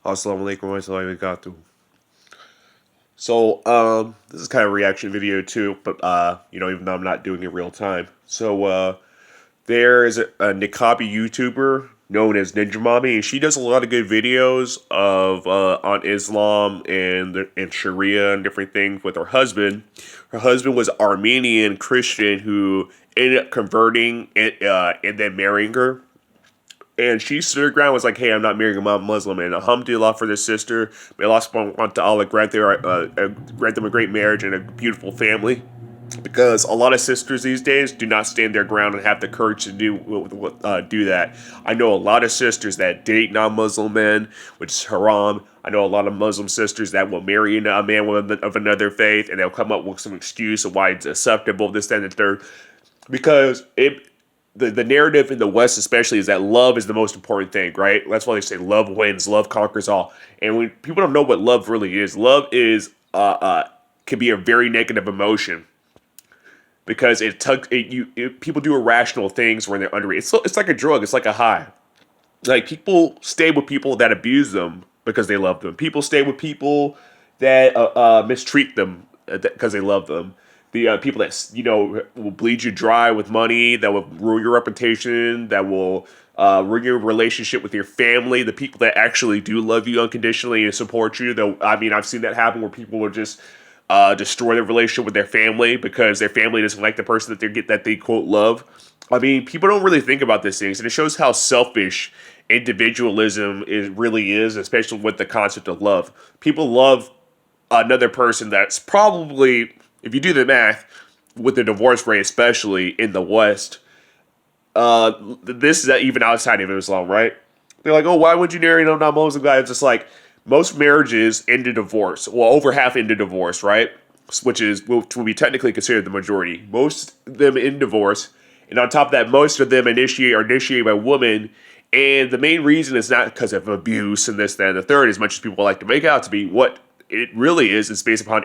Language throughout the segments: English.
Assalamu alaikum warahmatullahi wabarakatuh. So, this is kind of a reaction video too, but even though I'm not doing it real time. So, there is a niqabi YouTuber known as Ninja Mommy, and she does a lot of good videos of on Islam and Sharia and different things with her husband. Her husband was Armenian Christian who ended up converting and then marrying her. And she stood her ground, was like, hey, I'm not marrying a Muslim. And alhamdulillah for this sister. May Allah subhanahu wa ta'ala grant them a great marriage and a beautiful family. Because a lot of sisters these days do not stand their ground and have the courage to do that. I know a lot of sisters that date non-Muslim men, which is haram. I know a lot of Muslim sisters that will marry a man of another faith, and they'll come up with some excuse of why it's acceptable, this, that, and the third. Because the narrative in the West especially is that love is the most important thing, right? That's why they say love wins, love conquers all. And when people don't know what love is can be a very negative emotion because people do irrational things when they're under it. It's like a drug, it's like a high. Like people stay with people that abuse them because they love them. People stay with people that mistreat them because they love them. The people that will bleed you dry with money, that will ruin your reputation, that will ruin your relationship with your family. The people that actually do love you unconditionally and support you. Though I've seen that happen where people will just destroy their relationship with their family because their family doesn't like the person that they quote love. I mean, people don't really think about these things, and it shows how selfish individualism really is, especially with the concept of love. People love another person that's probably, if you do the math, with the divorce rate, especially in the West, this is even outside of Islam, right? They're like, oh, why would you marry a non-Muslim guy? It's just like most marriages end in divorce. Well, over half end in divorce, right? Which will be technically considered the majority. Most of them in divorce, and on top of that, most of them are initiated by women. And the main reason is not because of abuse and this, that, and the third, as much as people like to make out to be. What it really is based upon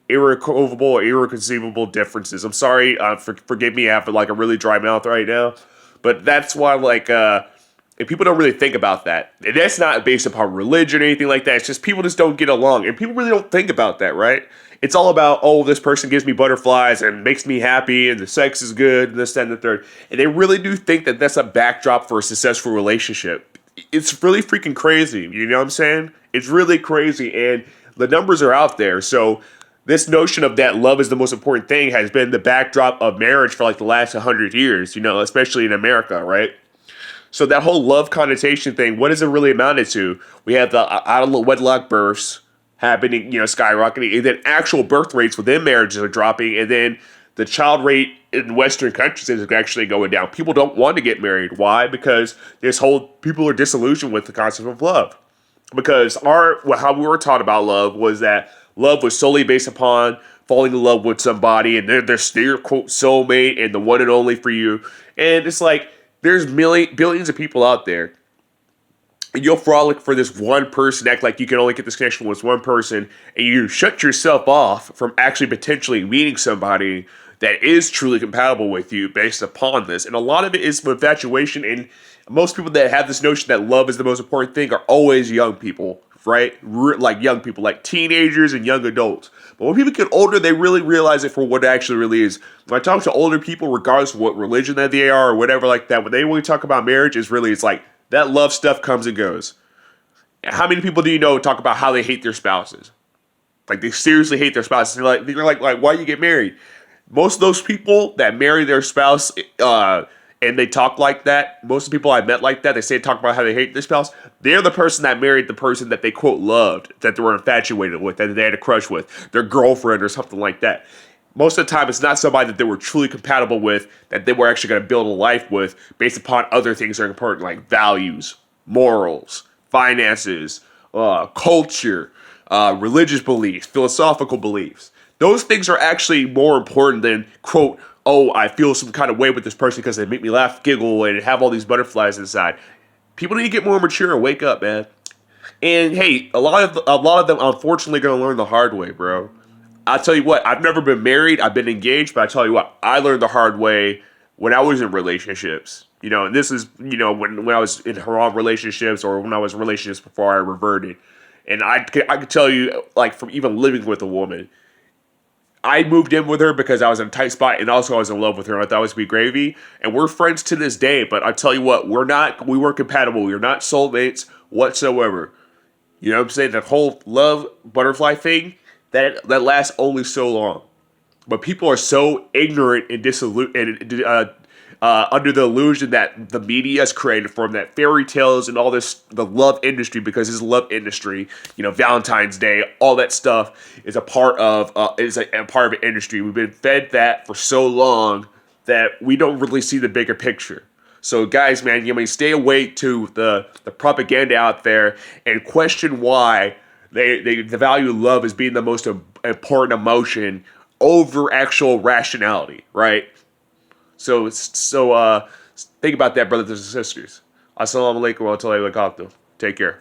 irreconcilable differences. I'm sorry, forgive me, I have like a really dry mouth right now, but that's why if people don't really think about that. And that's not based upon religion or anything like that. It's just people just don't get along, and people really don't think about that, right? It's all about, oh, this person gives me butterflies and makes me happy, and the sex is good, and this, that, and the third. And they really do think that that's a backdrop for a successful relationship. It's really freaking crazy. You know what I'm saying? It's really crazy, and the numbers are out there. So this notion of that love is the most important thing has been the backdrop of marriage for like the last 100 years, especially in America, right? So that whole love connotation thing, what does it really amounted to? We have the out of wedlock births happening, skyrocketing, and then actual birth rates within marriages are dropping, and then the child rate in Western countries is actually going down. People don't want to get married. Why? Because people are disillusioned with the concept of love. Because how we were taught about love was that love was solely based upon falling in love with somebody, and they're your quote soulmate and the one and only for you. And it's like there's billions of people out there, and you'll frolic for this one person, act like you can only get this connection with one person, and you shut yourself off from actually potentially meeting somebody that is truly compatible with you based upon this. And a lot of it is infatuation, and most people that have this notion that love is the most important thing are always young people, right? Like young people, like teenagers and young adults. But when people get older, they really realize it for what it actually really is. When I talk to older people, regardless of what religion that they are or whatever like that, when they really talk about marriage, it's like that love stuff comes and goes. How many people do you know talk about how they hate their spouses? Like they seriously hate their spouses. They're like, why you get married? Most of those people that marry their spouse and they talk like that, most of the people I met like that, they talk about how they hate their spouse. They're the person that married the person that they quote loved, that they were infatuated with, that they had a crush with, their girlfriend or something like that. Most of the time, it's not somebody that they were truly compatible with, that they were actually going to build a life with based upon other things that are important, like values, morals, finances, culture, religious beliefs, philosophical beliefs. Those things are actually more important than, quote, oh, I feel some kind of way with this person because they make me laugh, giggle, and have all these butterflies inside. People need to get more mature and wake up, man. And hey, a lot of them unfortunately going to learn the hard way, bro. I'll tell you what, I've never been married, I've been engaged, but I tell you what, I learned the hard way when I was in relationships, and this is, when I was in haram relationships or when I was in relationships before I reverted. And I could tell you, like, from even living with a woman, I moved in with her because I was in a tight spot and also I was in love with her and I thought it was be gravy. And we're friends to this day, but I tell you what, we weren't compatible. We are not soulmates whatsoever. You know what I'm saying? That whole love butterfly thing, that lasts only so long. But people are so ignorant and under the illusion that the media has created for them, that fairy tales and all this, the love industry, because it's a love industry, Valentine's Day, all that stuff is a part of a part of an industry. We've been fed that for so long that we don't really see the bigger picture. So guys, man, stay away to the propaganda out there and question why they value love as being the most important emotion over actual rationality, right? So think about that, brothers and sisters. Assalamu alaikum wa rahmatullahi wa barakatuh. Take care.